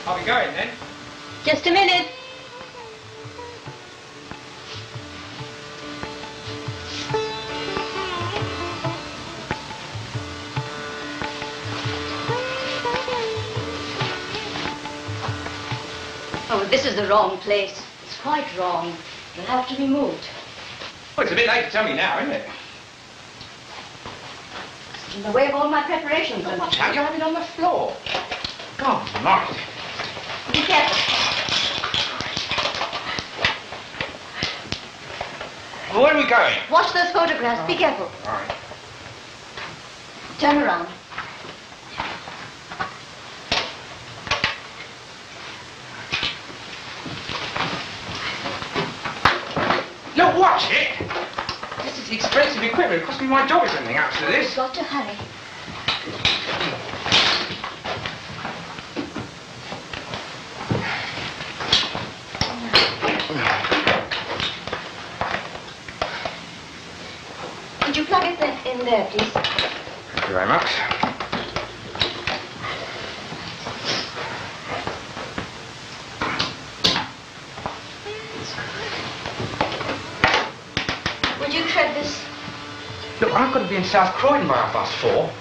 Are we going then? Just a minute. Oh, this is the wrong place. It's quite wrong. It'll have to be moved. Well, it's a bit late to tell me now, isn't it? It's in the way of all my preparations. Watch out, you have it on the floor. God, Mark. Be careful. Well, where are we going? Watch those photographs. Be careful. All right. Turn around. Look, watch it! This is expensive equipment. It cost me my job or something after this. You've got to hurry. Would you plug it in there, please? Thank you very much. Would you tread this? Look, I've got to be in South Croydon by 4:30.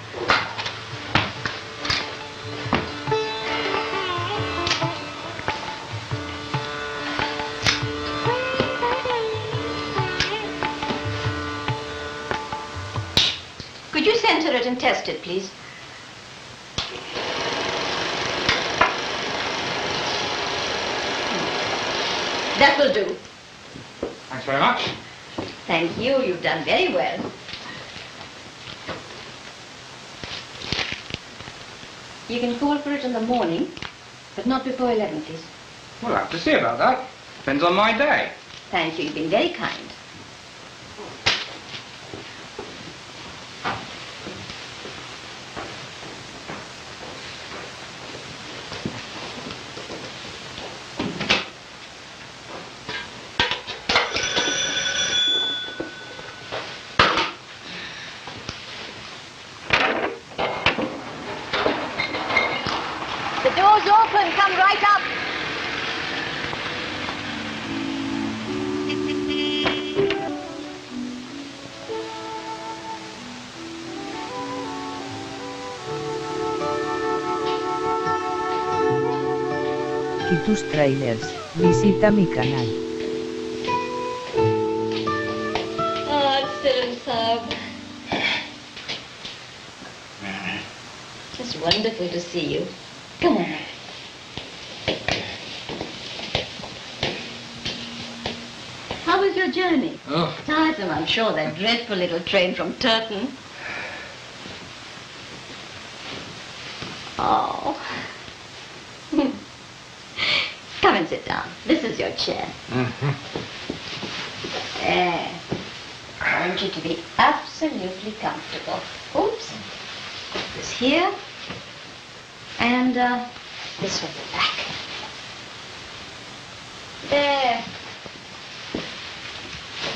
Could you center it and test it, please? That will do. Thanks very much. Thank you. You've done very well. You can call for it in the morning, but not before 11, please. We'll have to see about that. Depends on my day. Thank you. You've been very kind. The door's open. Come right up. Y tus trailers, visita mi canal. Oh, it's still in sub. It's wonderful to see you. Come on. How was your journey? Oh. Tiresome, I'm sure. That dreadful little train from Turton. Oh. Come and sit down. This is your chair. Mm-hmm. There. I want you to be absolutely comfortable. Oops. here. And this one back. There.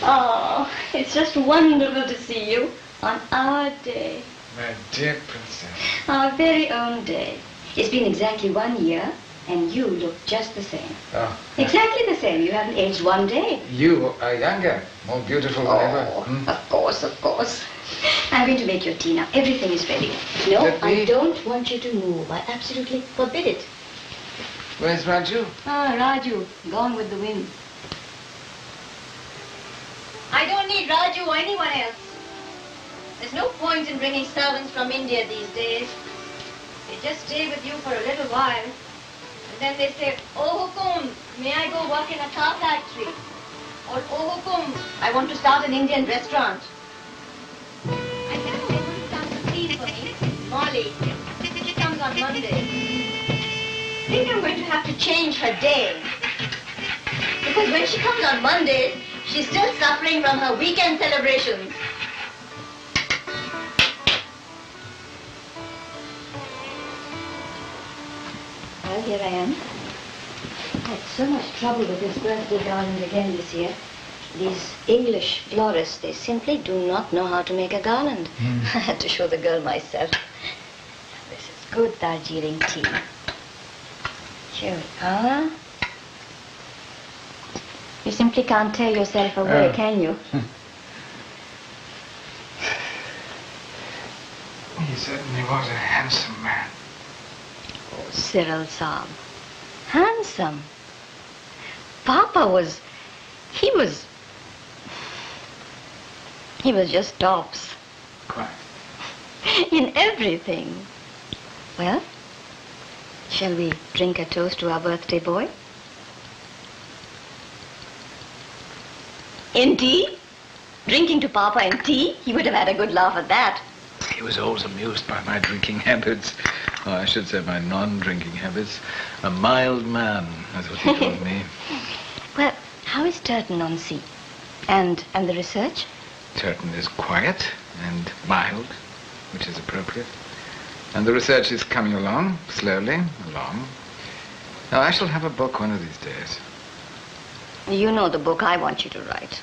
Oh, it's just wonderful to see you on our day. My dear Princess. Our very own day. It's been exactly 1 year, and you look just the same. Oh. Exactly the same. You haven't aged 1 day. You are younger, more beautiful than ever. Of course, of course. I'm going to make your tea now. Everything is ready. No, I don't want you to move. I absolutely forbid it. Where's Raju? Ah, Raju, gone with the wind. I don't need Raju or anyone else. There's no point in bringing servants from India these days. They just stay with you for a little while. And then they say, oh, Hukum, may I go work in a car factory? Or, oh, Hukum, I want to start an Indian restaurant. I tell you, they want to start some tea for me. Molly, she comes on Monday. I think I'm going to have to change her day. Because when she comes on Monday, she's still suffering from her weekend celebrations. Well, here I am. I had so much trouble with this birthday garland again this year. These English florists, they simply do not know how to make a garland. I had to show the girl myself. This is good Darjeeling tea. Here we are. You simply can't tear yourself away, can you? He certainly was a handsome man. Oh, Cyril Saab. Handsome. Papa was... He was just tops. Quite. In everything. Well, shall we drink a toast to our birthday boy? In tea? Drinking to Papa in tea? He would have had a good laugh at that. He was always amused by my drinking habits. Or I should say my non-drinking habits. A mild man, that's what he told me. Well, how is Turton on sea? And the research? Turton is quiet and mild, which is appropriate. And the research is coming along, slowly along. Now, I shall have a book one of these days. You know the book I want you to write.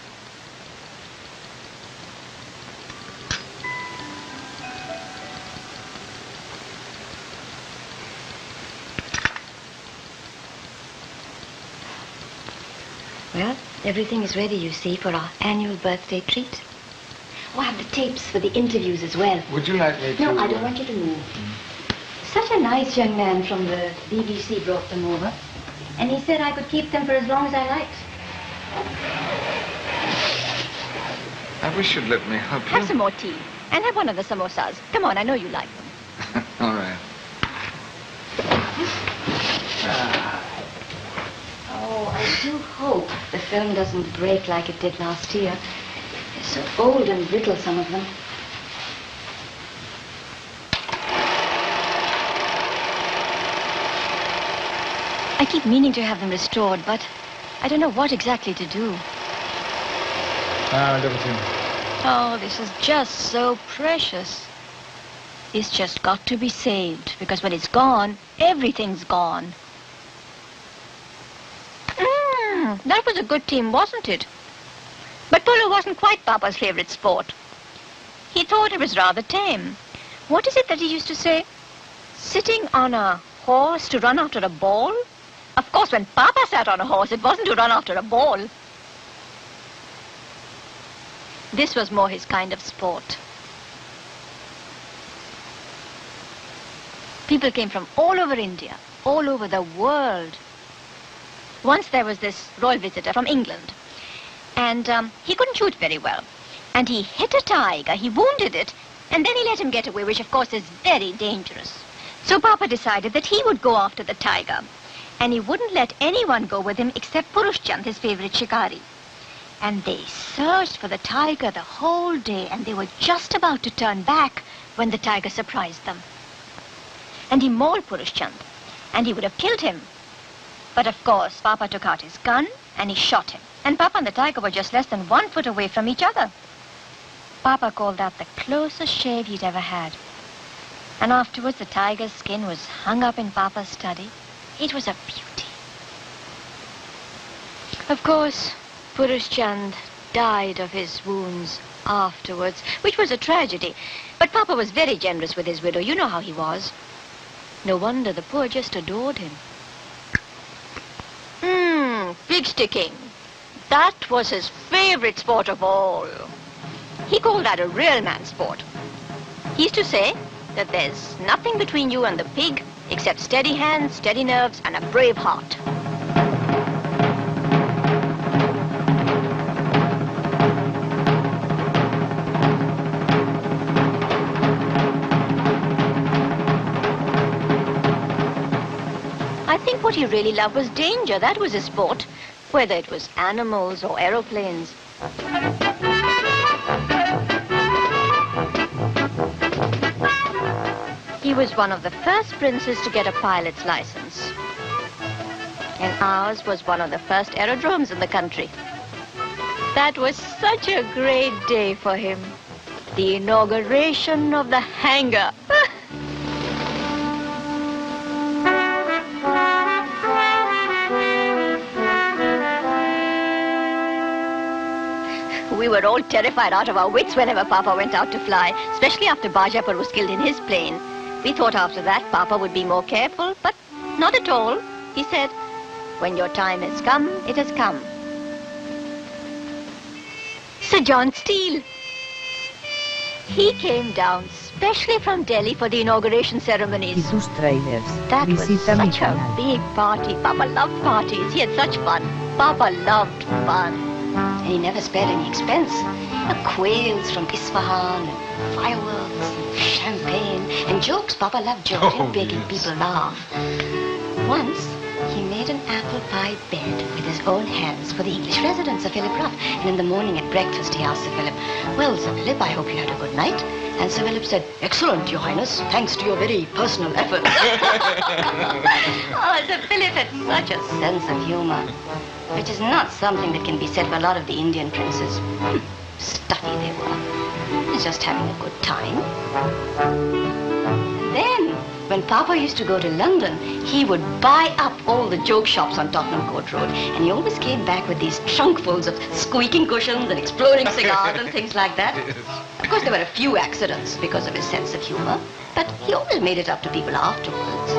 Well, everything is ready, you see, for our annual birthday treat. Oh, I have the tapes for the interviews as well. Would you like me to... No, I don't want you to move. Such a nice young man from the BBC brought them over. And he said I could keep them for as long as I liked. I wish you'd let me help you. Have some more tea. And have one of the samosas. Come on, I know you like them. All right. Oh, I do hope the film doesn't break like it did last year. They're so old and brittle, some of them. I keep meaning to have them restored, but I don't know what exactly to do. Ah, everything. Oh, this is just so precious. It's just got to be saved, because when it's gone, everything's gone. That was a good team, wasn't it? But polo wasn't quite Papa's favorite sport. He thought it was rather tame. What is it that he used to say? Sitting on a horse to run after a ball? Of course, when Papa sat on a horse, it wasn't to run after a ball. This was more his kind of sport. People came from all over India, all over the world. Once there was this royal visitor from England, and he couldn't shoot very well. And he hit a tiger, he wounded it, and then he let him get away, which of course is very dangerous. So Papa decided that he would go after the tiger, and he wouldn't let anyone go with him except Purushchand, his favorite shikari. And they searched for the tiger the whole day, and they were just about to turn back when the tiger surprised them. And he mauled Purushchand, and he would have killed him. But of course, Papa took out his gun, and he shot him. And Papa and the tiger were just less than 1 foot away from each other. Papa called that the closest shave he'd ever had. And afterwards, the tiger's skin was hung up in Papa's study. It was a beauty. Of course, Purush Chand died of his wounds afterwards, which was a tragedy. But Papa was very generous with his widow. You know how he was. No wonder the poor just adored him. Pig sticking. That was his favorite sport of all. He called that a real man's sport. He used to say that there's nothing between you and the pig except steady hands, steady nerves, and a brave heart. I think what he really loved was danger. That was his sport, whether it was animals or aeroplanes. He was one of the first princes to get a pilot's license. And ours was one of the first aerodromes in the country. That was such a great day for him. The inauguration of the hangar. We were all terrified out of our wits whenever Papa went out to fly, especially after Bajapur was killed in his plane. We thought after that Papa would be more careful, but not at all. He said, when your time has come, it has come. Sir John Steele. He came down specially from Delhi for the inauguration ceremonies. Y tus trailers. That was Visita mi such a canal. big party. Papa loved parties. He had such fun. Papa loved fun. And he never spared any expense. Quails from Isfahan, and fireworks, and champagne, and jokes. Papa loved jokes, and making people laugh. Once, he made an apple pie bed with his own hands for the English residents, Sir Philip Ruff. And in the morning at breakfast, he asked Sir Philip, "Well, Sir Philip, I hope you had a good night." And Sir Philip said, "Excellent, Your Highness, thanks to your very personal effort." Oh, Sir Philip had such a sense of humor, which is not something that can be said for a lot of the Indian princes. Stuffy they were. He's just having a good time. Then, when Papa used to go to London, he would buy up all the joke shops on Tottenham Court Road, and he always came back with these trunkfuls of squeaking cushions and exploding cigars and things like that. Of course, there were a few accidents because of his sense of humor, but he always made it up to people afterwards.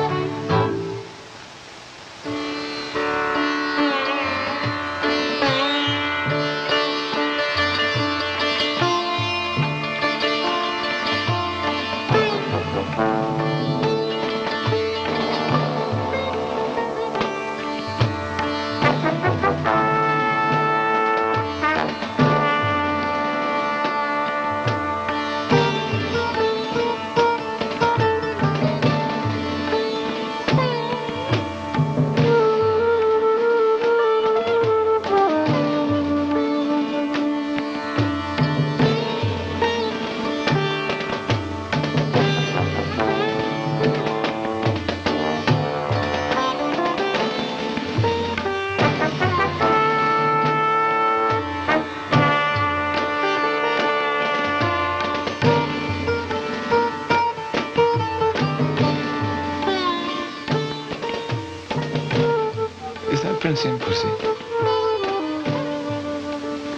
Princey and Pussy?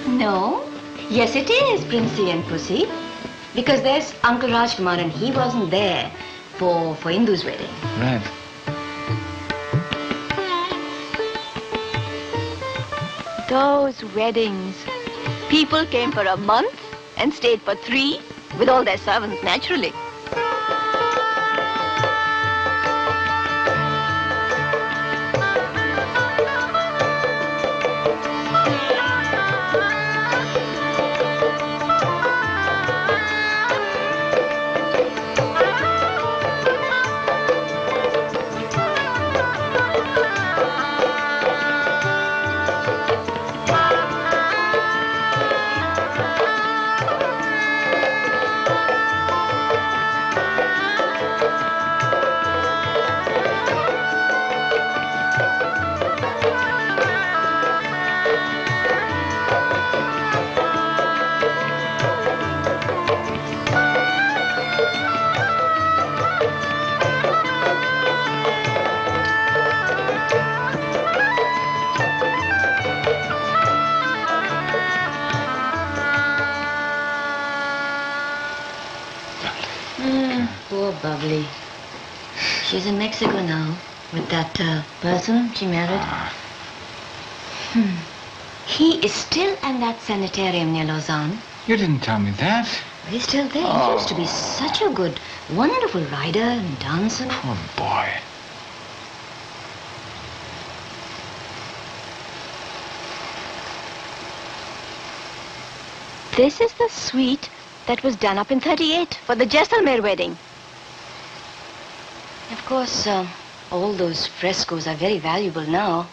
No. Yes, it is Princey and Pussy. Because there's Uncle Rajkumar and he wasn't there for Indu's wedding. Right. Those weddings. People came for a month and stayed for 3 with all their servants, naturally. Poor Bubbly. She's in Mexico now with that person she married. He is still in that sanitarium near Lausanne. You didn't tell me that. He's still there. Oh. He used to be such a good, wonderful rider and dancer. Poor boy. This is the suite that was done up in 38 for the Jesselmer wedding. Of course, all those frescoes are very valuable now.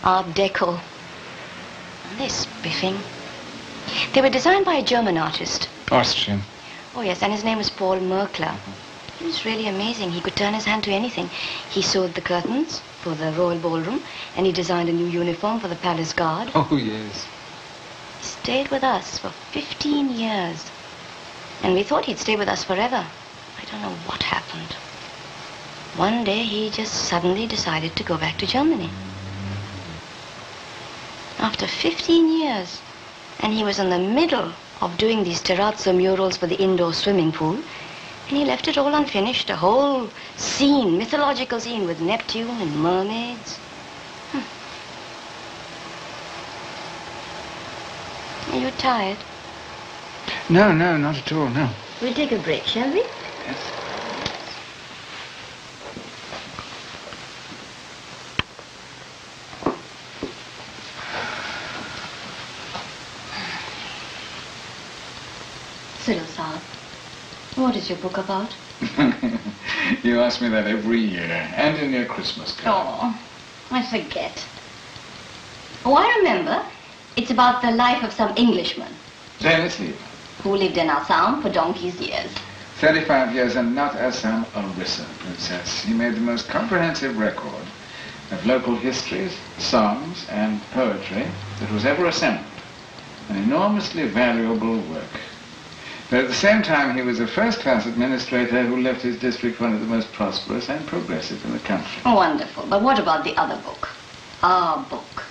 Art Deco. They're spiffing. They were designed by a German artist. Austrian. Oh, yes, and his name was Paul Merkler. He was really amazing. He could turn his hand to anything. He sewed the curtains for the Royal Ballroom, and he designed a new uniform for the Palace Guard. Oh, yes. He stayed with us for 15 years. And we thought he'd stay with us forever. I don't know what happened. One day, he just suddenly decided to go back to Germany. After 15 years. And he was in the middle of doing these terrazzo murals for the indoor swimming pool. And he left it all unfinished, a whole scene, mythological scene with Neptune and mermaids. Are you tired? No, not at all, no. We'll take a break, shall we? Yes. Siddle, what is your book about? You ask me that every year, and in your Christmas card. Oh, I forget. Oh, I remember. It's about the life of some Englishman Then it's leave. who lived in Assam for donkey's years. 35 years and not Assam Orissa, Princess. He made the most comprehensive record of local histories, songs, and poetry that was ever assembled. An enormously valuable work. But at the same time, he was a first-class administrator who left his district one of the most prosperous and progressive in the country. Oh, wonderful. But what about the other book? Our book.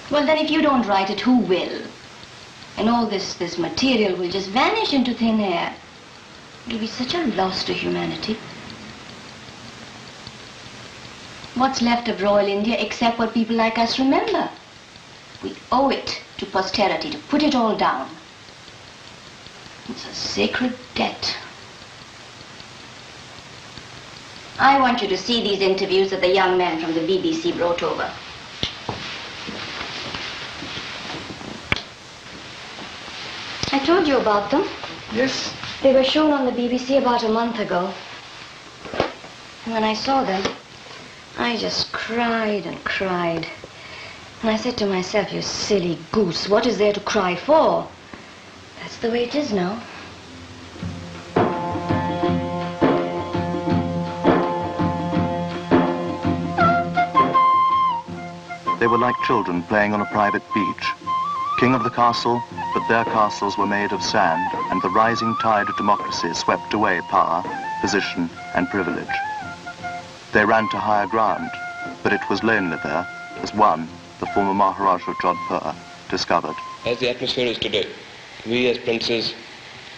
Well, then if you don't write it, who will? And all this material will just vanish into thin air. It'll be such a loss to humanity. What's left of Royal India except what people like us remember? We owe it to posterity to put it all down. It's a sacred debt. I want you to see these interviews that the young man from the BBC brought over. I told you about them. Yes? They were shown on the BBC about a month ago. And when I saw them, I just cried and cried. And I said to myself, you silly goose, what is there to cry for? That's the way it is now. They were like children playing on a private beach. King of the castle, but their castles were made of sand, and the rising tide of democracy swept away power, position, and privilege. They ran to higher ground, but it was lonely there, as one, the former Maharaja Jodhpur, discovered. As the atmosphere is today, we as princes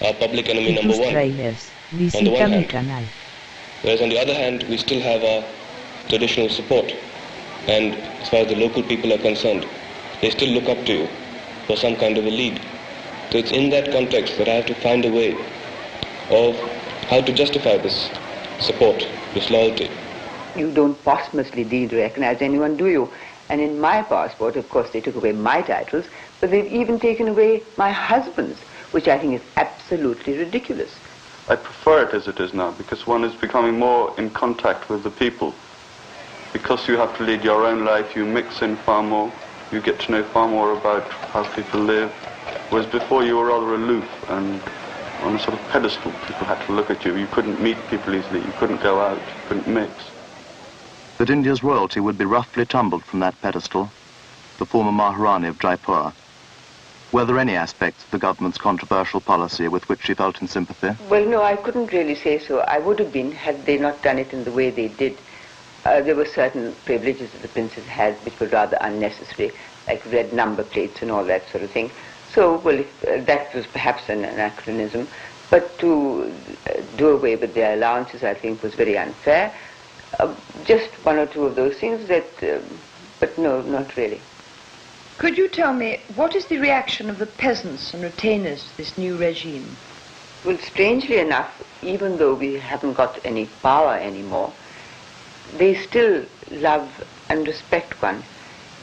are public enemy number one, Tráilers, on the one visita mi hand. canal. Whereas on the other hand, we still have our traditional support. And as far as the local people are concerned, they still look up to you for some kind of a lead. So it's in that context that I have to find a way of how to justify this support, this loyalty. You don't posthumously need to recognize anyone, do you? And in my passport, of course, they took away my titles, but they've even taken away my husband's, which I think is absolutely ridiculous. I prefer it as it is now, because one is becoming more in contact with the people. Because you have to lead your own life, you mix in far more, you get to know far more about how people live, whereas before you were rather aloof and on a sort of pedestal. People had to look at you. You couldn't meet people easily, you couldn't go out, you couldn't mix. That India's royalty would be roughly tumbled from that pedestal, the former Maharani of Jaipur. Were there any aspects of the government's controversial policy with which she felt in sympathy? Well, no, I couldn't really say so. I would have been had they not done it in the way they did. There were certain privileges that the princess had which were rather unnecessary, like red number plates and all that sort of thing. So, well, that was perhaps an anachronism, but to do away with their allowances, I think, was very unfair. Just one or two of those things that, but no, not really. Could you tell me, what is the reaction of the peasants and retainers to this new regime? Well, strangely enough, even though we haven't got any power anymore, they still love and respect one.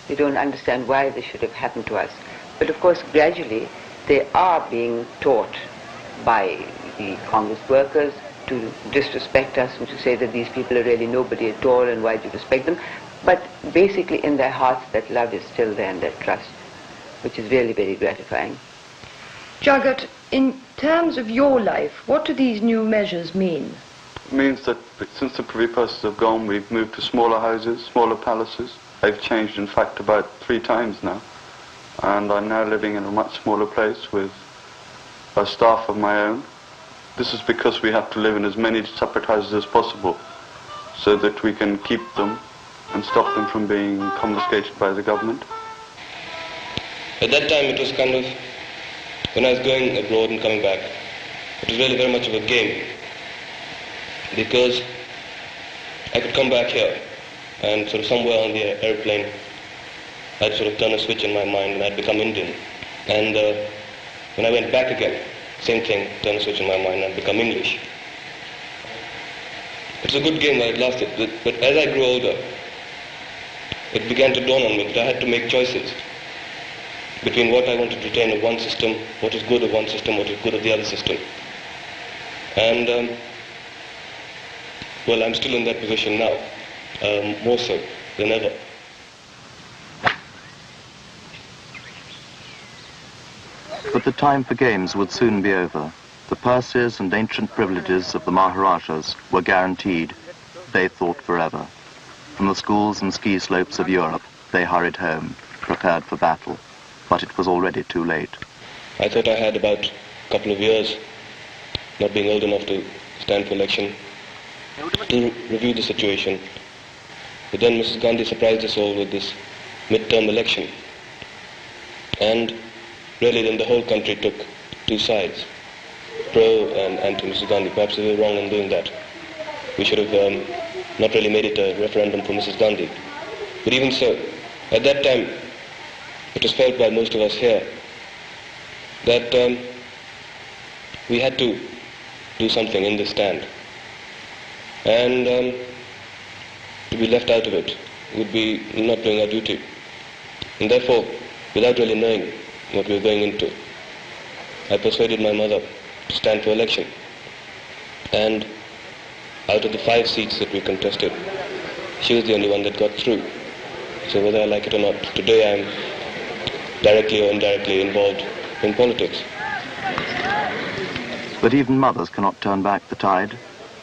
They don't understand why this should have happened to us. But of course, gradually, they are being taught by the Congress workers to disrespect us and to say that these people are really nobody at all and why do you respect them. But basically in their hearts that love is still there and that trust, which is really very gratifying. Jagat, in terms of your life, what do these new measures mean? It means that since the Privy Purses have gone, we've moved to smaller houses, smaller palaces. I've changed, in fact, about 3 times now. And I'm now living in a much smaller place with a staff of my own. This is because we have to live in as many separate houses as possible so that we can keep them and stop them from being confiscated by the government. At that time it was kind of, when I was going abroad and coming back, it was really very much of a game, because I could come back here and sort of somewhere on the airplane I'd sort of turn a switch in my mind and I'd become Indian. And when I went back again, same thing, turn a switch in my mind and I'd become English. It's a good game while it lasted, but as I grew older, it began to dawn on me that I had to make choices between what I wanted to retain of one system, what is good of one system, what is good of the other system. And, well, I'm still in that position now, more so than ever. But the time for games would soon be over. The purses and ancient privileges of the Maharajas were guaranteed, they thought, forever. From the schools and ski slopes of Europe, they hurried home, prepared for battle. But it was already too late. I thought I had about a couple of years, not being old enough to stand for election, to review the situation. But then Mrs. Gandhi surprised us all with this mid-term election. And really then the whole country took 2 sides, pro and anti-Mrs. Gandhi. Perhaps we were wrong in doing that. We should have not really made it a referendum for Mrs. Gandhi. But even so, at that time, it was felt by most of us here that we had to do something in this stand. And to be left out of it would be not doing our duty. And therefore, without really knowing what we were going into, I persuaded my mother to stand for election. And out of the 5 seats that we contested, she was the only one that got through. So whether I like it or not, today I'm directly or indirectly involved in politics. But even mothers cannot turn back the tide.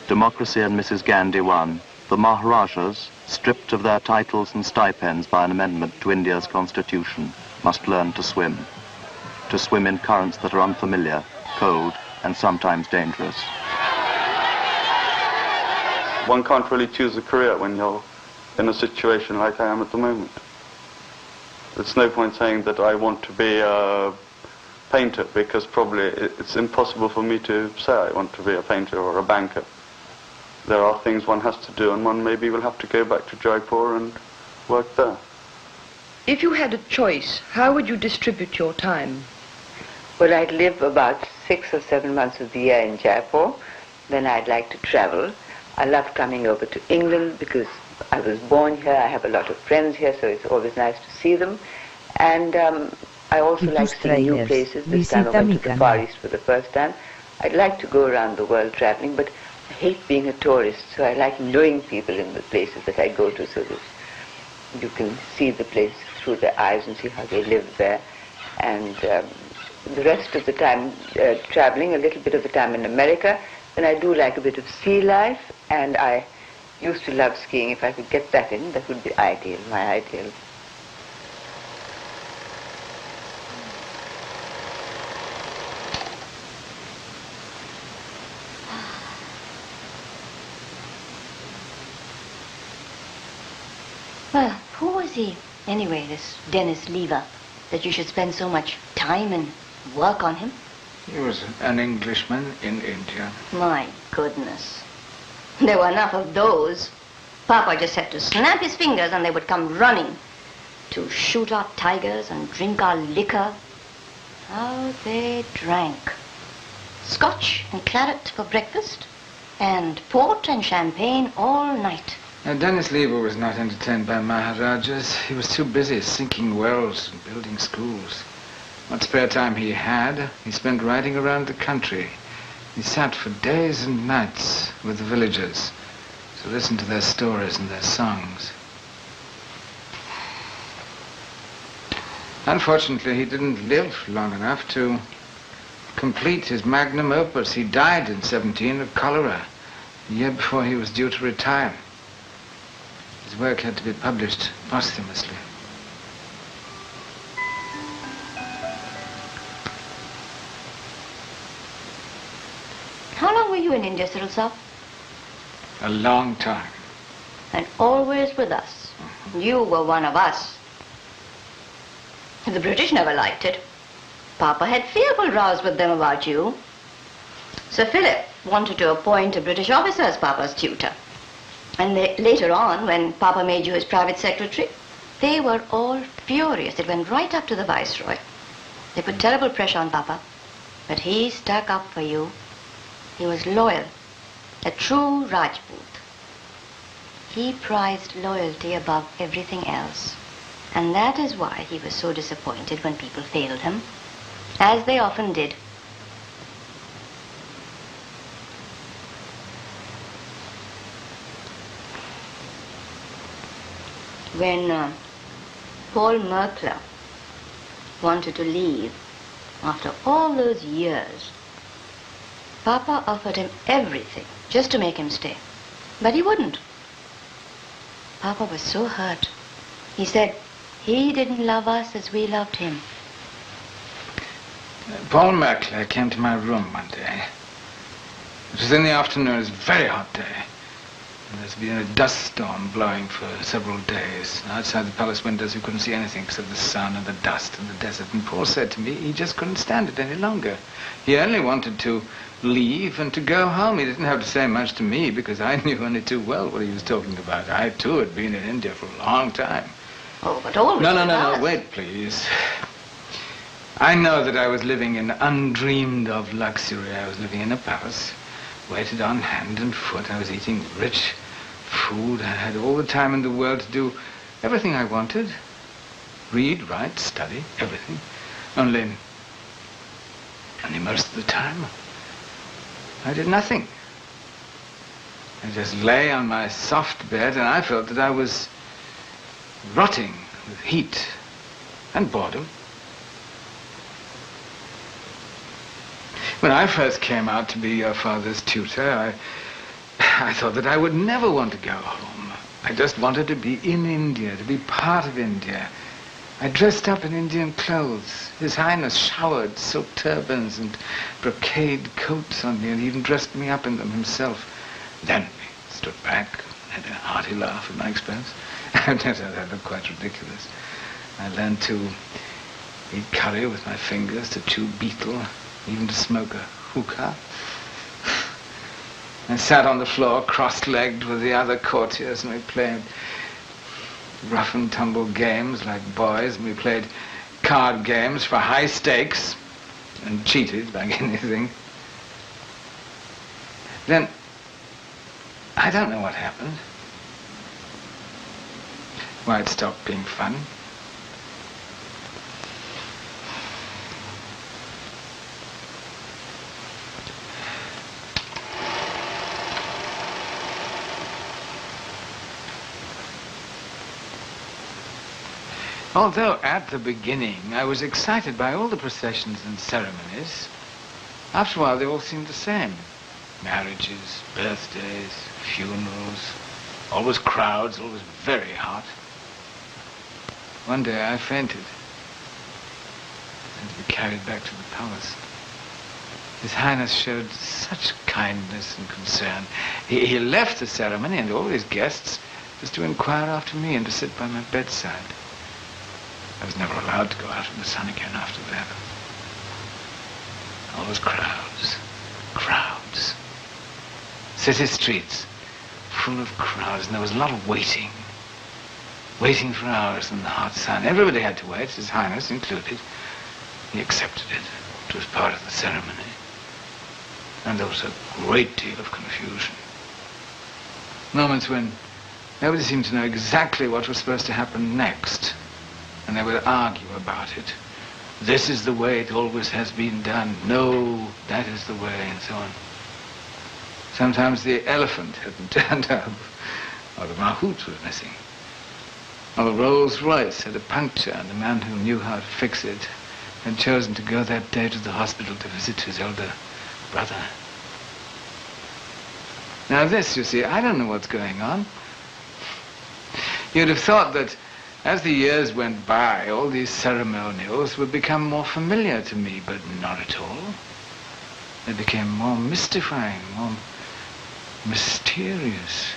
Democracy and Mrs. Gandhi won. The Maharajas, stripped of their titles and stipends by an amendment to India's constitution, must learn to swim. To swim in currents that are unfamiliar, cold, and sometimes dangerous. One can't really choose a career when you're in a situation like I am at the moment. There's no point saying that I want to be a painter, because probably it's impossible for me to say I want to be a painter or a banker. There are things one has to do, and one maybe will have to go back to Jaipur and work there. If you had a choice, how would you distribute your time? Well, I'd live about 6 or 7 months of the year in Jaipur. Then I'd like to travel. I love coming over to England because I was born here. I have a lot of friends here, so it's always nice to see them. And I also like seeing new places. This time I went to the Far East for the first time. I'd like to go around the world traveling, but I hate being a tourist, so I like knowing people in the places that I go to, so that you can see the place through their eyes and see how they live there. And the rest of the time traveling, a little bit of the time in America. Then I do like a bit of sea life, and I used to love skiing. If I could get that in, that would be ideal, my ideal. Well, who was he, anyway, this Dennis Lever? that you should spend so much time and work on him? He was an Englishman in India. My goodness. There were enough of those. Papa just had to snap his fingers and they would come running to shoot our tigers and drink our liquor. How they drank. Scotch and claret for breakfast, and port and champagne all night. Now, Dennis Lever was not entertained by Maharajas. He was too busy sinking wells and building schools. What spare time he had, he spent riding around the country. He sat for days and nights with the villagers to listen to their stories and their songs. Unfortunately, he didn't live long enough to complete his magnum opus. He died in 17 of cholera, a year before he was due to retire. His work had to be published posthumously. How long were you in India, Cyril, sir? A long time. And always with us. You were one of us. The British never liked it. Papa had fearful rows with them about you. Sir Philip wanted to appoint a British officer as Papa's tutor. And later on, when Papa made you his private secretary, they were all furious. It went right up to the Viceroy. They put terrible pressure on Papa. But he stuck up for you. He was loyal, a true Rajput. He prized loyalty above everything else. And that is why he was so disappointed when people failed him, as they often did. When Paul Merkler wanted to leave after all those years, Papa offered him everything just to make him stay. But he wouldn't. Papa was so hurt. He said he didn't love us as we loved him. Paul Merkler came to my room one day. It was in the afternoon. It was a very hot day. And there's been a dust storm blowing for several days. Outside the palace windows, you couldn't see anything except the sun and the dust and the desert. And Paul said to me he just couldn't stand it any longer. He only wanted to leave and to go home. He didn't have to say much to me because I knew only too well what he was talking about. I, too, had been in India for a long time. Oh, but always. No, wait, please. I know that I was living in undreamed of luxury. I was living in a palace, waited on hand and foot. I was eating rich food. I had all the time in the world to do everything I wanted. Read, write, study, everything. Only most of the time, I did nothing. I just lay on my soft bed and I felt that I was rotting with heat and boredom. When I first came out to be your father's tutor, I thought that I would never want to go home. I just wanted to be in India, to be part of India. I dressed up in Indian clothes. His Highness showered silk turbans and brocade coats on me, and he even dressed me up in them himself. Then he stood back and had a hearty laugh at my expense. That looked quite ridiculous. I learned to eat curry with my fingers, to chew betel, even to smoke a hookah. I sat on the floor, cross-legged with the other courtiers, and we played rough and tumble games like boys, and we played card games for high stakes and cheated like anything. Then, I don't know what happened. Why it stopped being fun. Although at the beginning I was excited by all the processions and ceremonies, after a while they all seemed the same. Marriages, birthdays, funerals, always crowds, always very hot. One day I fainted and to be carried back to the palace. His Highness showed such kindness and concern. He left the ceremony and all his guests just to inquire after me and to sit by my bedside. I was never allowed to go out in the sun again after that. All those crowds. Crowds. City streets full of crowds, and there was a lot of waiting. Waiting for hours in the hot sun. Everybody had to wait, His Highness included. He accepted it. It was part of the ceremony. And there was a great deal of confusion. Moments when nobody seemed to know exactly what was supposed to happen next. And they would argue about it. This is the way it always has been done. No, that is the way, and so on. Sometimes the elephant hadn't turned up, or the mahout was missing. Or the Rolls Royce had a puncture, and the man who knew how to fix it had chosen to go that day to the hospital to visit his older brother. Now this, you see, I don't know what's going on. You'd have thought that as the years went by, all these ceremonials would become more familiar to me, but not at all. They became more mystifying, more mysterious.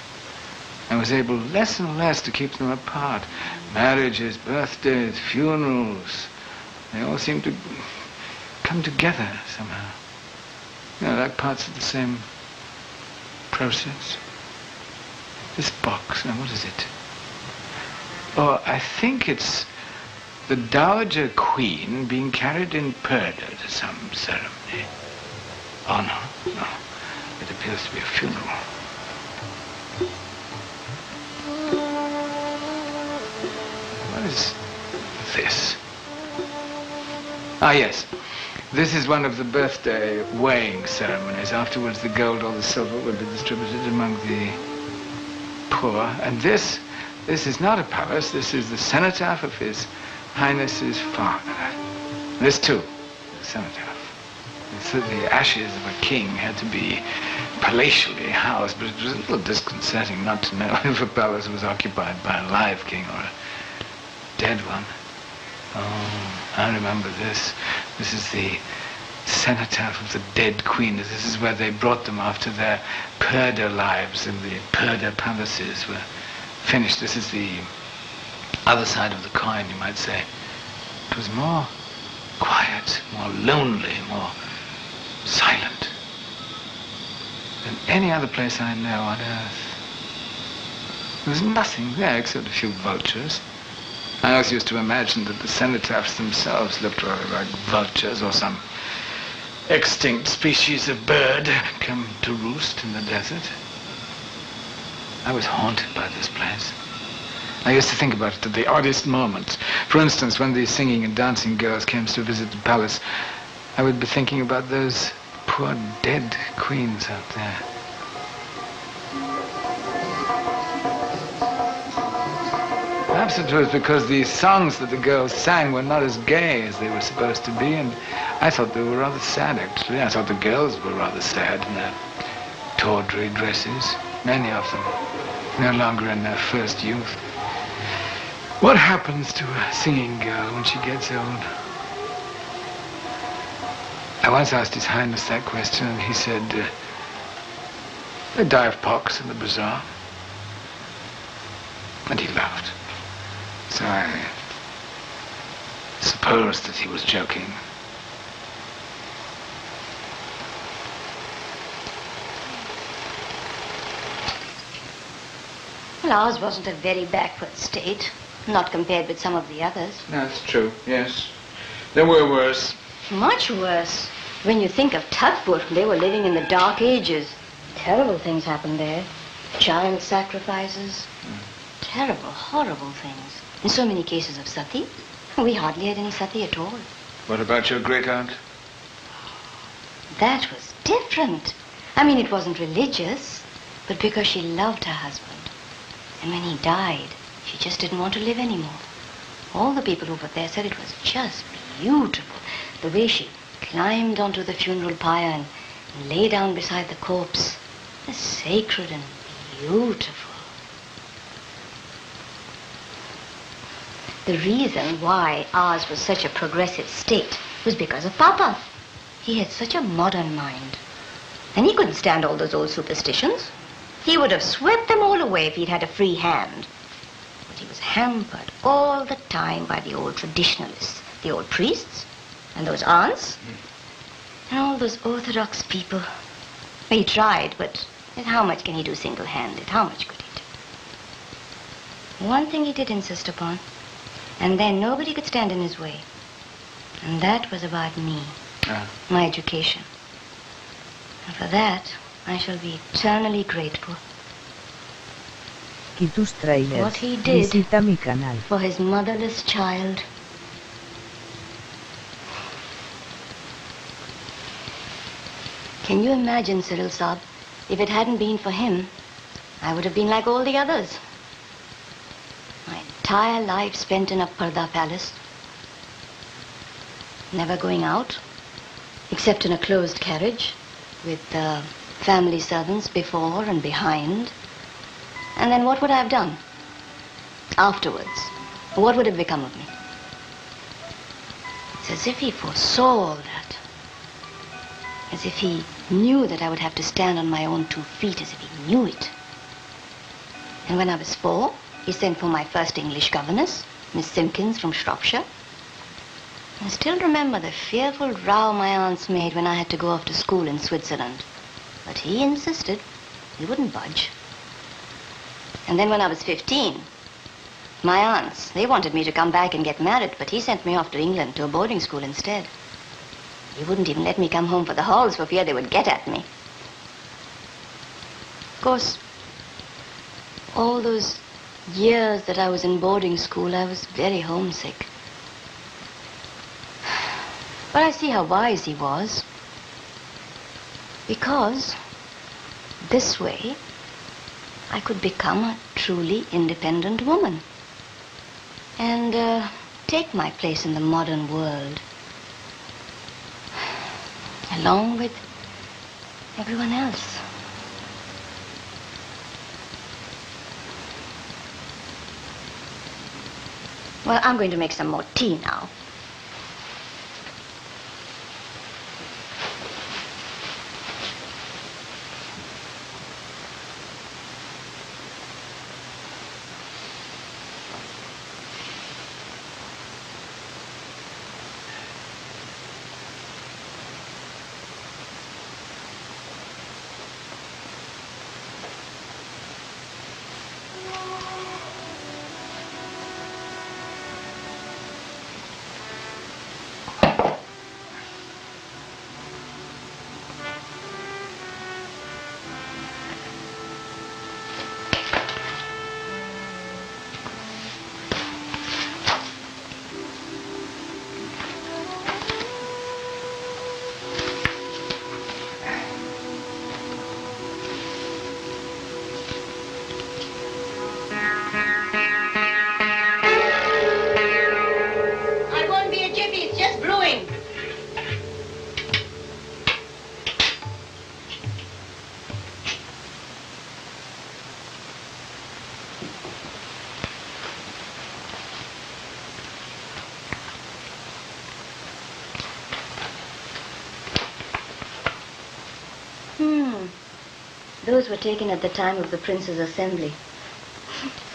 I was able less and less to keep them apart. Marriages, birthdays, funerals, they all seemed to come together somehow. You know, like parts of the same process. This box, now what is it? Oh, I think it's the Dowager Queen being carried in perder to some ceremony. Oh, no, no. It appears to be a funeral. What is this? Ah, yes. This is one of the birthday weighing ceremonies. Afterwards, the gold or the silver will be distributed among the poor. And this is not a palace. This is the cenotaph of His Highness's father. This, too, the cenotaph. The ashes of a king had to be palatially housed, but it was a little disconcerting not to know if a palace was occupied by a live king or a dead one. Oh, I remember this. This is the cenotaph of the dead queen. This is where they brought them after their perder lives and the perder palaces were finished. This is the other side of the coin, you might say. It was more quiet, more lonely, more silent than any other place I know on earth. There was nothing there except a few vultures. I always used to imagine that the cenotaphs themselves looked rather like vultures or some extinct species of bird come to roost in the desert. I was haunted by this place. I used to think about it at the oddest moments. For instance, when these singing and dancing girls came to visit the palace, I would be thinking about those poor dead queens out there. Perhaps it was because these songs that the girls sang were not as gay as they were supposed to be, and I thought they were rather sad, actually. I thought the girls were rather sad in their tawdry dresses, many of them no longer in their first youth. What happens to a singing girl when she gets old? I once asked His Highness that question, and he said, they die of pox in the bazaar. And he laughed. So I supposed that he was joking. Well, ours wasn't a very backward state, not compared with some of the others. That's true, yes. There were worse. Much worse. When you think of Tagpur, they were living in the Dark Ages. Terrible things happened there. Child sacrifices. Terrible, horrible things. And so many cases of sati. We hardly had any sati at all. What about your great-aunt? That was different. I mean, it wasn't religious, but because she loved her husband. And when he died, she just didn't want to live anymore. All the people over there said it was just beautiful. The way she climbed onto the funeral pyre and lay down beside the corpse. It was sacred and beautiful. The reason why ours was such a progressive state was because of Papa. He had such a modern mind. And he couldn't stand all those old superstitions. He would have swept them all away if he'd had a free hand. he was hampered all the time by the old traditionalists, the old priests, and those aunts, and all those orthodox people. He tried, but how much can he do single-handed? How much could he do? One thing he did insist upon, and then nobody could stand in his way. And that was about me, my education. And for that, I shall be eternally grateful. Y tus trailers. What he did Visita mi canal. for his motherless child. Can you imagine, Cyril Saab, if it hadn't been for him, I would have been like all the others. My entire life spent in a Parda palace. Never going out, except in a closed carriage, with family servants before and behind. And then what would I have done? Afterwards, what would have become of me? It's as if he foresaw all that. As if he knew that I would have to stand on my own 2 feet, as if he knew it. And when I was 4, he sent for my first English governess, Miss Simpkins from Shropshire. I still remember the fearful row my aunts made when I had to go off to school in Switzerland. But he insisted. He wouldn't budge. And then when I was 15, my aunts, they wanted me to come back and get married, but he sent me off to England to a boarding school instead. He wouldn't even let me come home for the halls for fear they would get at me. Of course, all those years that I was in boarding school, I was very homesick. But I see how wise he was. Because this way, I could become a truly independent woman. And take my place in the modern world. Along with everyone else. Well, I'm going to make some more tea now. Those were taken at the time of the Prince's assembly.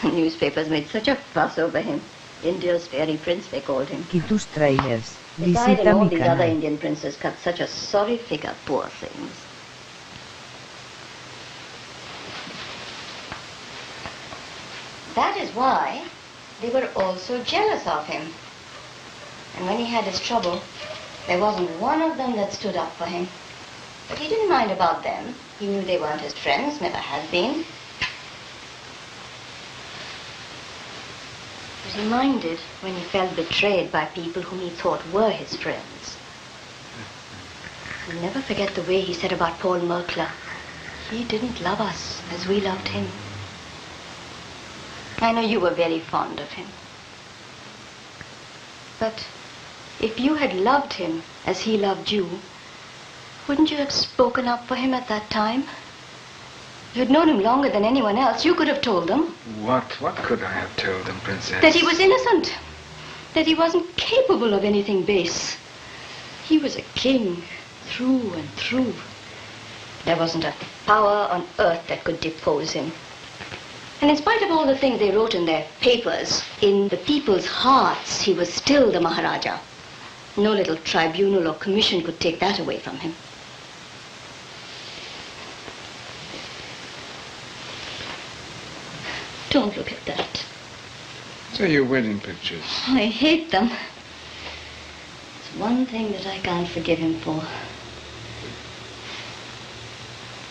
The newspapers made such a fuss over him. India's fairy prince, they called him. Y tus trailers. They died and Visita all mi these other canal. Indian princes cut such a sorry figure, poor things. That is why they were all so jealous of him. And when he had his trouble, there wasn't one of them that stood up for him. But he didn't mind about them. He knew they weren't his friends, never had been. But he minded when he felt betrayed by people whom he thought were his friends. I'll never forget the way he said about Paul Merkler. He didn't love us as we loved him. I know you were very fond of him. But if you had loved him as he loved you, wouldn't you have spoken up for him at that time? You had known him longer than anyone else. You could have told them. What could I have told them, Princess? That he was innocent. That he wasn't capable of anything base. He was a king, through and through. There wasn't a power on earth that could depose him. And in spite of all the things they wrote in their papers, in the people's hearts, he was still the Maharaja. No little tribunal or commission could take that away from him. Don't look at that. So your wedding pictures. I hate them. It's one thing that I can't forgive him for.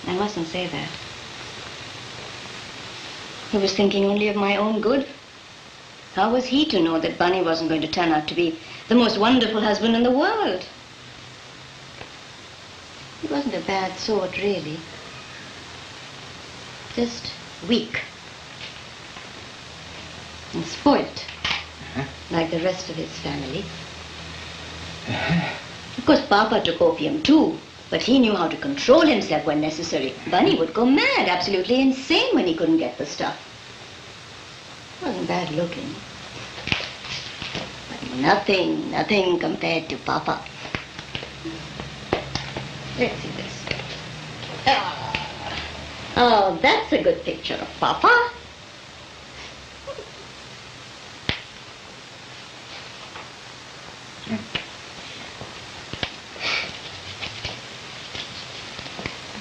I mustn't say that. He was thinking only of my own good. How was he to know that Bunny wasn't going to turn out to be the most wonderful husband in the world? He wasn't a bad sort, really. Just weak. And spoilt. Like the rest of his family. Of course, Papa took opium too. But he knew how to control himself when necessary. Bunny would go mad, absolutely insane when he couldn't get the stuff. He wasn't bad looking. But nothing compared to Papa. Let's see this. Oh, that's a good picture of Papa.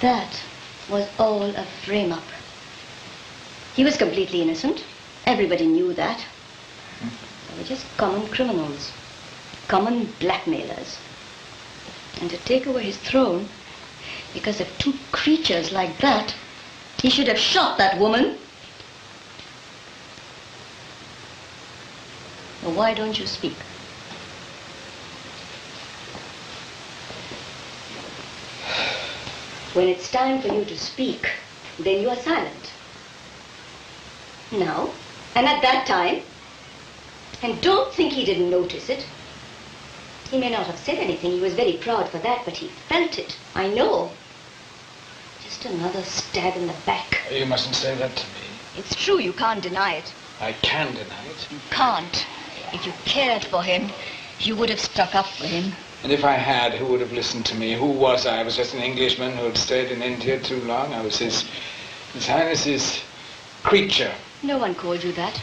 That was all a frame-up. He was completely innocent. Everybody knew that. They were just common criminals, common blackmailers. And to take away his throne because of two creatures like that, he should have shot that woman. Well, why don't you speak? When it's time for you to speak, then you are silent. Now, and at that time, and don't think he didn't notice it. He may not have said anything, he was very proud for that, but he felt it, I know. Just another stab in the back. You mustn't say that to me. It's true, you can't deny it. I can deny it. You can't. If you cared for him, you would have stuck up for him. And if I had, who would have listened to me? Who was I? I was just an Englishman who had stayed in India too long. I was His Highness's creature. No one called you that.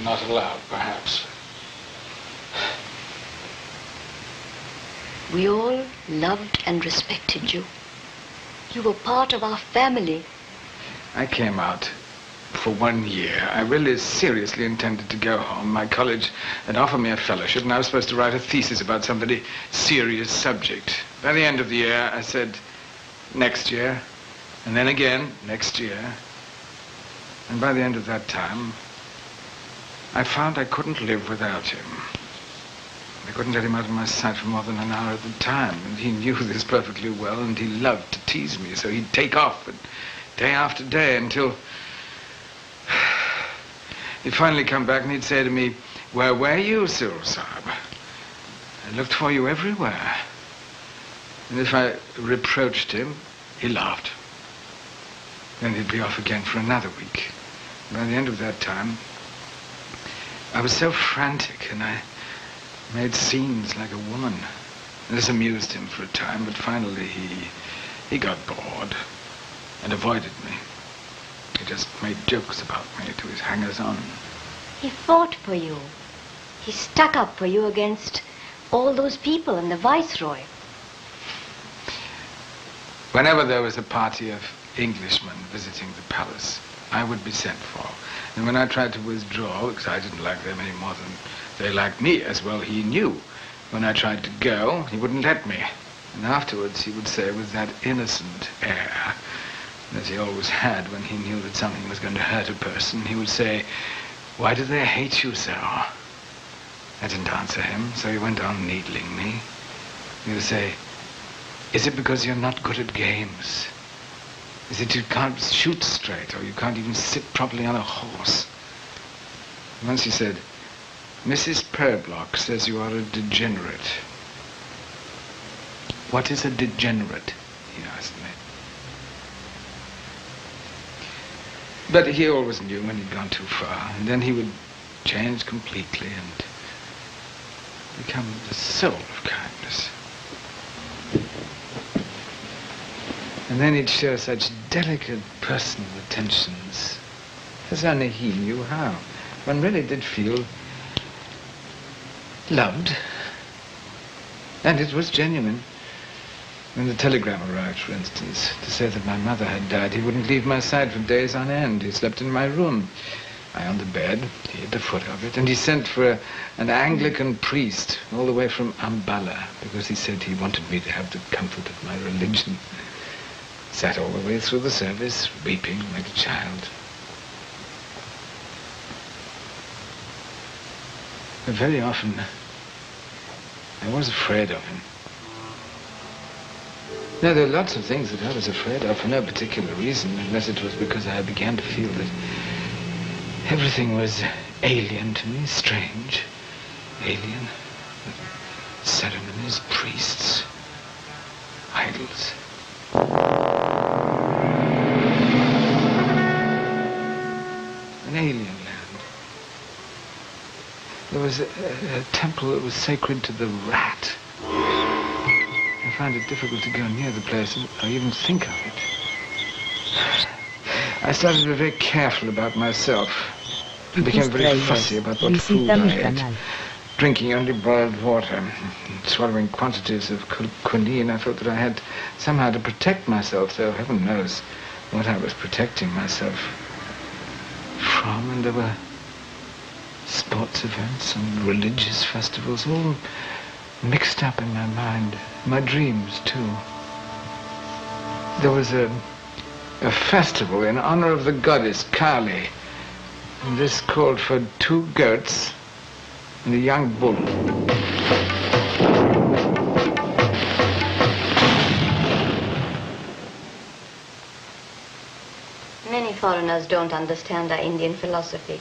Not allowed, perhaps. We all loved and respected you. You were part of our family. I came out for 1 year. I really seriously intended to go home. My college had offered me a fellowship, and I was supposed to write a thesis about some very serious subject. By the end of the year, I said, next year, and then again, next year. And by the end of that time, I found I couldn't live without him. I couldn't let him out of my sight for more than an hour at a time, and he knew this perfectly well, and he loved to tease me, so he'd take off, and day after day, until he'd finally come back and he'd say to me, "Where were you, Cyril Saab? I looked for you everywhere." And if I reproached him, he laughed. Then he'd be off again for another week. By the end of that time, I was so frantic, and I made scenes like a woman. This amused him for a time, but finally he got bored and avoided me. He just made jokes about me to his hangers-on. He fought for you. He stuck up for you against all those people and the Viceroy. Whenever there was a party of Englishmen visiting the palace, I would be sent for. And when I tried to withdraw, because I didn't like them any more than they liked me, as well he knew. When I tried to go, he wouldn't let me. And afterwards he would say with that innocent air, as he always had when he knew that something was going to hurt a person, he would say, "Why do they hate you so?" I didn't answer him, so he went on needling me. He would say, "Is it because you're not good at games? Is it you can't shoot straight, or you can't even sit properly on a horse?" Once he said, "Mrs. Purblock says you are a degenerate." "What is a degenerate?" he asked me. But he always knew when he'd gone too far, and then he would change completely and become the soul of kindness. And then he'd show such delicate personal attentions as only he knew how. One really did feel loved. And it was genuine. When the telegram arrived, for instance, to say that my mother had died, he wouldn't leave my side for days on end. He slept in my room. I on the bed, he at the foot of it, and he sent for an Anglican priest all the way from Ambala, because he said he wanted me to have the comfort of my religion. Sat all the way through the service, weeping like a child. But very often, I was afraid of him. Now, there are lots of things that I was afraid of for no particular reason, unless it was because I began to feel that everything was alien to me, strange, alien. Ceremonies, priests, idols. An alien land. There was a temple that was sacred to the rat. I found it difficult to go near the place or even think of it. I started to be very careful about myself. I became very fussy about what food I ate. Drinking only boiled water, swallowing quantities of quinine. I felt that I had somehow to protect myself, though heaven knows what I was protecting myself from. And there were sports events and religious festivals, all mixed up in my mind. My dreams, too. There was a festival in honor of the goddess Kali. And this called for 2 goats and a young bull. Many foreigners don't understand our Indian philosophy.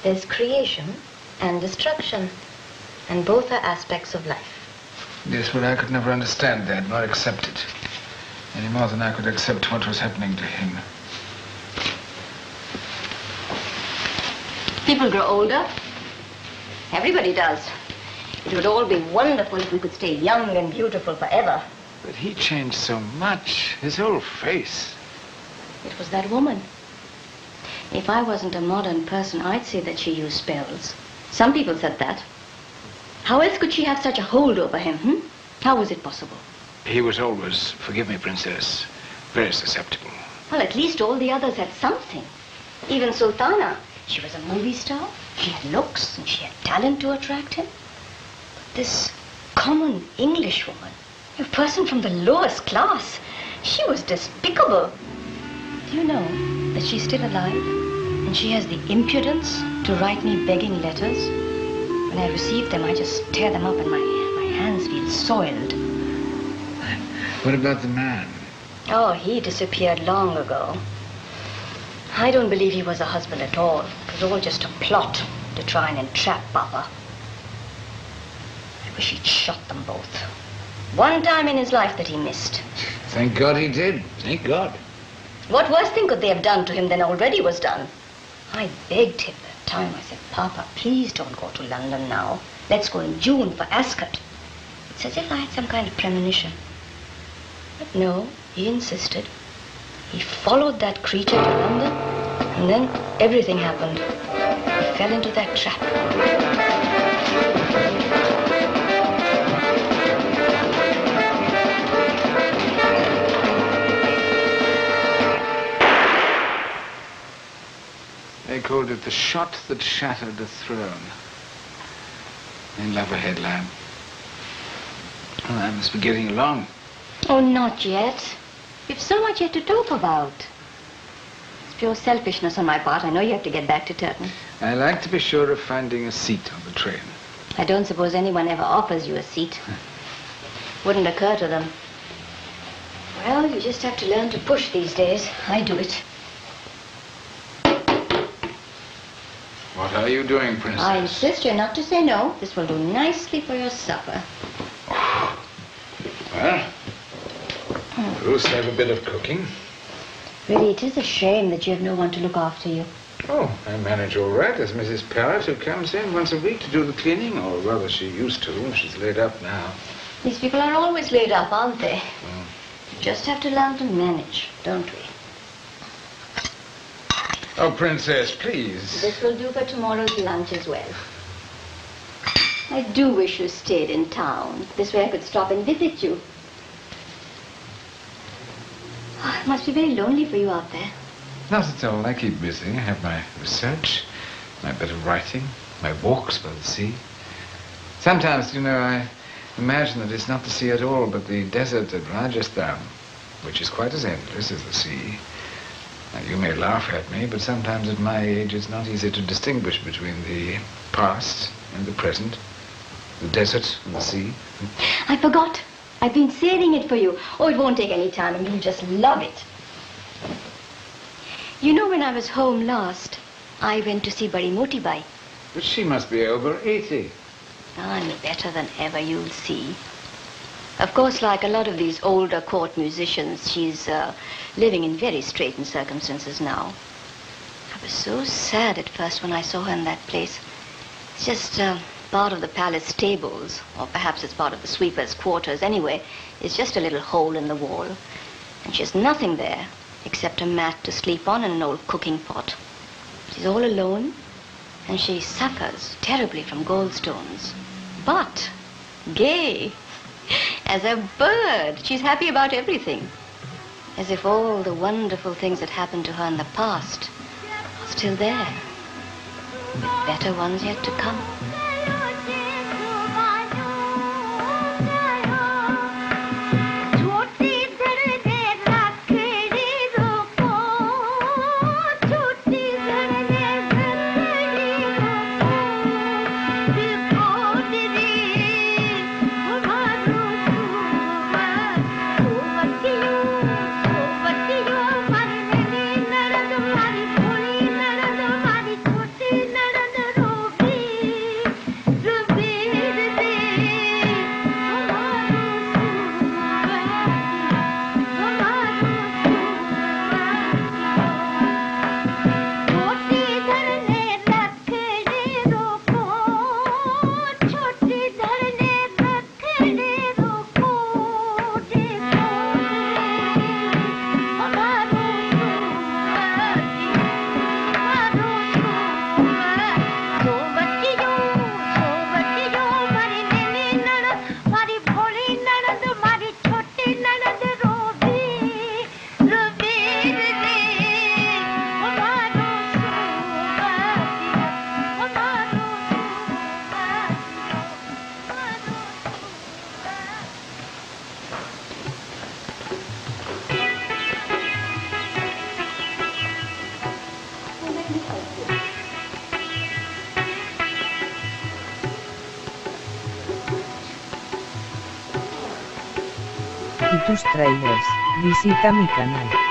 There's creation and destruction, and both are aspects of life. Yes, but I could never understand that, nor accept it, any more than I could accept what was happening to him. People grow older. Everybody does. It would all be wonderful if we could stay young and beautiful forever. But he changed so much, his whole face. It was that woman. If I wasn't a modern person, I'd say that she used spells. Some people said that. How else could she have such a hold over him, How was it possible? He was always, forgive me, Princess, very susceptible. Well, at least all the others had something. Even Sultana. She was a movie star. She had looks and she had talent to attract him. But this common English woman, a person from the lowest class, she was despicable. Do you know that she's still alive? And she has the impudence to write me begging letters? When I receive them, I just tear them up and my hands feel soiled. What about the man? Oh, he disappeared long ago. I don't believe he was a husband at all. It was all just a plot to try and entrap Papa. I wish he'd shot them both. One time in his life that he missed. Thank God he did. Thank God. What worse thing could they have done to him than already was done? I begged him that time. I said, Papa, please don't go to London now. Let's go in June for Ascot. It's as if I had some kind of premonition. But no, he insisted. He followed that creature to London, and then everything happened. He fell into that trap. They called it the shot that shattered the throne. In love a headline. Well, I must be getting along. Oh, not yet. We've so much yet to talk about. It's pure selfishness on my part. I know you have to get back to Turton. I like to be sure of finding a seat on the train. I don't suppose anyone ever offers you a seat. Wouldn't occur to them. Well, you just have to learn to push these days. I do it. What are you doing, Princess? I insist you're not to say no. This will do nicely for your supper. Well, Bruce, have a bit of cooking. Really, it is a shame that you have no one to look after you. Oh, I manage all right. There's Mrs. Parrott who comes in once a week to do the cleaning, or rather she used to. She's laid up now. These people are always laid up, aren't they? You just have to learn to manage, don't we? Oh, Princess, please. This will do for tomorrow's lunch as well. I do wish you stayed in town. This way I could stop and visit you. Oh, it must be very lonely for you out there. Not at all. I keep busy. I have my research, my bit of writing, my walks by the sea. Sometimes, you know, I imagine that it's not the sea at all, but the desert at Rajasthan, which is quite as endless as the sea. Now, you may laugh at me, but sometimes at my age it's not easy to distinguish between the past and the present, the desert and the sea. I forgot. I've been saving it for you. Oh, it won't take any time and you'll just love it. You know, when I was home last, I went to see Badi Motibai. But she must be over 80. I'm better than ever, you'll see. Of course, like a lot of these older court musicians, she's living in very straitened circumstances now. I was so sad at first when I saw her in that place. It's just part of the palace stables, or perhaps it's part of the sweeper's quarters. Anyway, it's just a little hole in the wall. And she has nothing there except a mat to sleep on and an old cooking pot. She's all alone, and she suffers terribly from gallstones. But gay as a bird. She's happy about everything. As if all the wonderful things that happened to her in the past are still there, with better ones yet to come. Y tus trailers, visita mi canal.